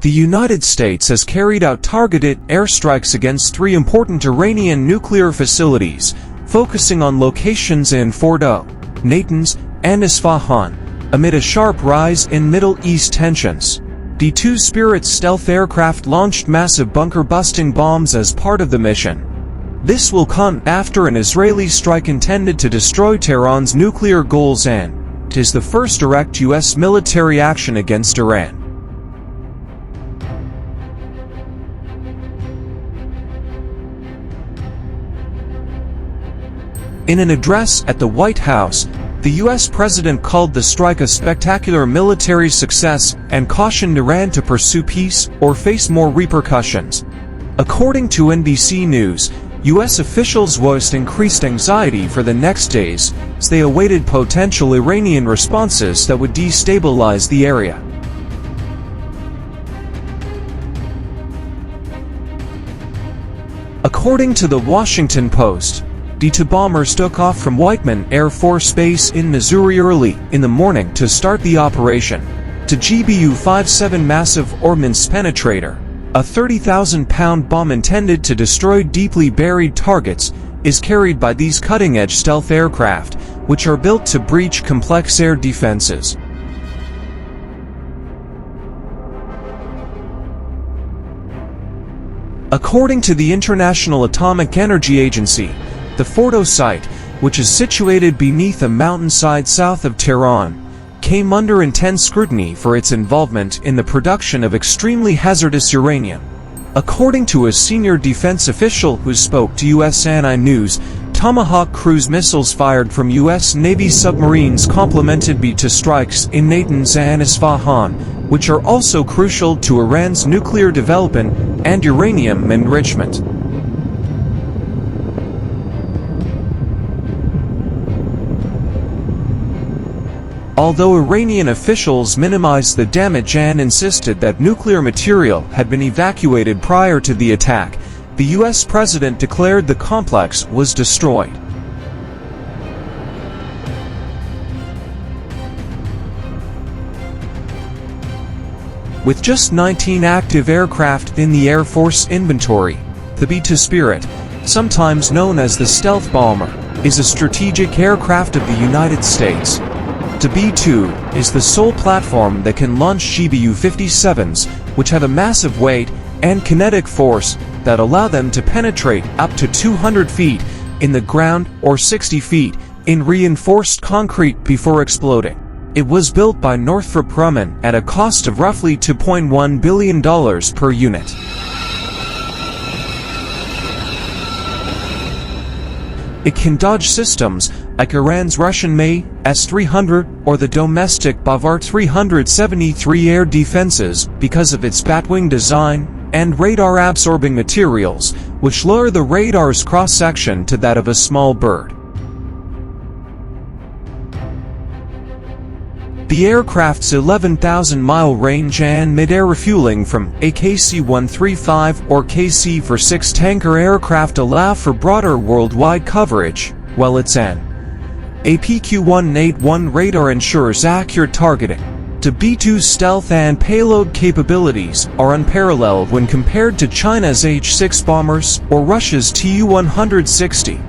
The United States has carried out targeted airstrikes against 3 important Iranian nuclear facilities, focusing on locations in Fordow, Natanz, and Isfahan, amid a sharp rise in Middle East tensions. B-2 Spirit stealth aircraft launched massive bunker-busting bombs as part of the mission. This will come after an Israeli strike intended to destroy Tehran's nuclear goals, and it is the first direct U.S. military action against Iran. In an address at the White House, the U.S. president called the strike a spectacular military success and cautioned Iran to pursue peace or face more repercussions. According to NBC News, U.S. officials voiced increased anxiety for the next days as they awaited potential Iranian responses that would destabilize the area. According to the Washington Post, B-2 bombers took off from Whiteman Air Force Base in Missouri early in the morning to start the operation. The GBU-57 Massive Ordnance Penetrator, a 30,000-pound bomb intended to destroy deeply buried targets, is carried by these cutting-edge stealth aircraft, which are built to breach complex air defenses. According to the International Atomic Energy Agency, the Fordow site, which is situated beneath a mountainside south of Tehran, came under intense scrutiny for its involvement in the production of extremely hazardous uranium. According to a senior defense official who spoke to USANI News, Tomahawk cruise missiles fired from U.S. Navy submarines complemented B-2 strikes in Natanz and Isfahan, which are also crucial to Iran's nuclear development and uranium enrichment. Although Iranian officials minimized the damage and insisted that nuclear material had been evacuated prior to the attack, the U.S. president declared the complex was destroyed. With just 19 active aircraft in the Air Force inventory, the B-2 Spirit, sometimes known as the stealth bomber, is a strategic aircraft of the United States. The B-2 is the sole platform that can launch GBU-57s, which have a massive weight and kinetic force that allow them to penetrate up to 200 feet in the ground or 60 feet in reinforced concrete before exploding. It was built by Northrop Grumman at a cost of roughly $2.1 billion per unit. It can dodge systems like Iran's Russian May S-300 or the domestic Bavar 373 air defenses because of its batwing design and radar-absorbing materials, which lower the radar's cross-section to that of a small bird. The aircraft's 11,000-mile range and mid-air refueling from a KC-135 or KC-46 tanker aircraft allow for broader worldwide coverage, while its PQ-181 radar ensures accurate targeting. The B-2's stealth and payload capabilities are unparalleled when compared to China's H-6 bombers or Russia's Tu-160.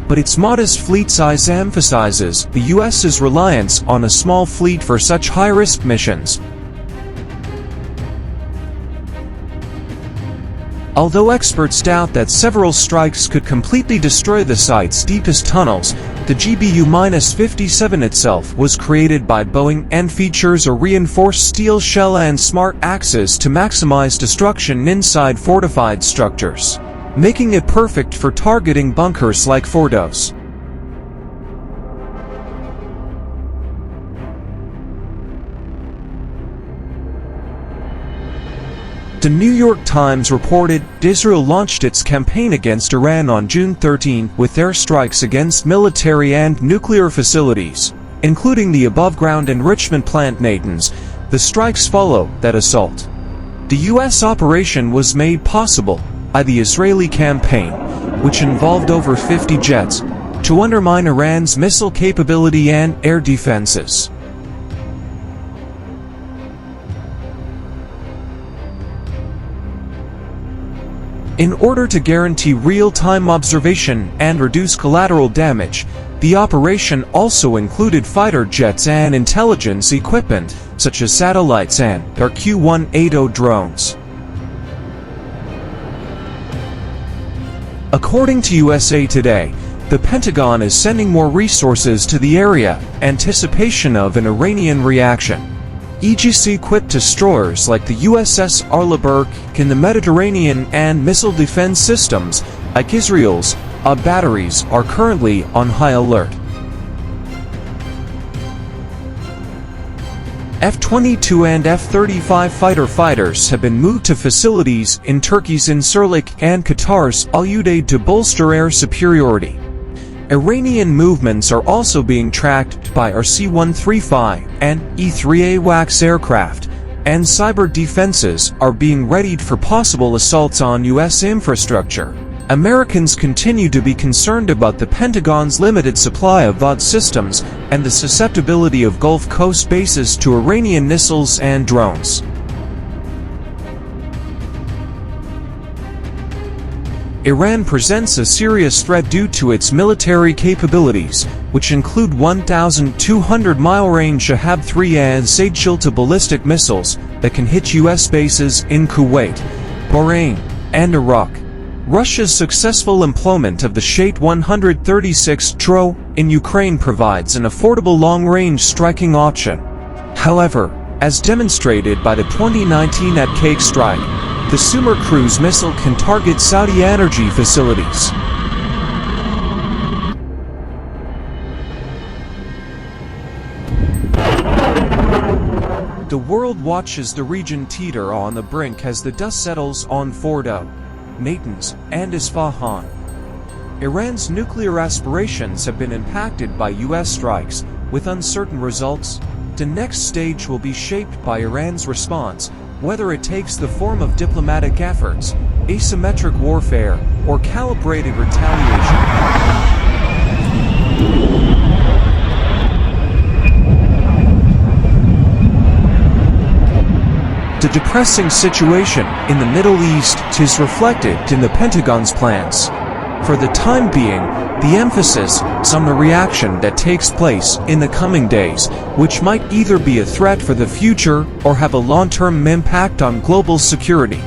But its modest fleet size emphasizes the U.S.'s reliance on a small fleet for such high-risk missions. Although experts doubt that several strikes could completely destroy the site's deepest tunnels, the GBU-57 itself was created by Boeing and features a reinforced steel shell and smart axis to maximize destruction inside fortified structures, making it perfect for targeting bunkers like Fordow's. The New York Times reported Israel launched its campaign against Iran on June 13 with airstrikes against military and nuclear facilities, including the above-ground enrichment plant Natanz. The strikes follow that assault. The U.S. operation was made possible by the Israeli campaign, which involved over 50 jets, to undermine Iran's missile capability and air defenses. In order to guarantee real-time observation and reduce collateral damage, the operation also included fighter jets and intelligence equipment, such as satellites and their Q-180 drones. According to USA Today, the Pentagon is sending more resources to the area, anticipation of an Iranian reaction. Aegis-equipped destroyers like the USS Arleigh in the Mediterranean and missile defense systems, like Israel's batteries, are currently on high alert. F-22 and F-35 fighter fighters have been moved to facilities in Turkey's Incirlik and Qatar's Al Udeid to bolster air superiority. Iranian movements are also being tracked by our C-135 and E-3 AWACS aircraft, and cyber defenses are being readied for possible assaults on U.S. infrastructure. Americans continue to be concerned about the Pentagon's limited supply of VOD systems and the susceptibility of Gulf Coast bases to Iranian missiles and drones. Iran presents a serious threat due to its military capabilities, which include 1,200-mile-range Shahab-3 and Said-2 ballistic missiles that can hit U.S. bases in Kuwait, Bahrain, and Iraq. Russia's successful employment of the Shat-136 in Ukraine provides an affordable long-range striking option. However, as demonstrated by the 2019 at-Cake strike, the Sumer cruise missile can target Saudi energy facilities. The world watches the region teeter on the brink as the dust settles on Fordow, Natanz, and Isfahan. Iran's nuclear aspirations have been impacted by U.S. strikes, with uncertain results. The next stage will be shaped by Iran's response, whether it takes the form of diplomatic efforts, asymmetric warfare, or calibrated retaliation. The depressing situation in the Middle East is reflected in the Pentagon's plans. For the time being, the emphasis is on the reaction that takes place in the coming days, which might either be a threat for the future or have a long-term impact on global security.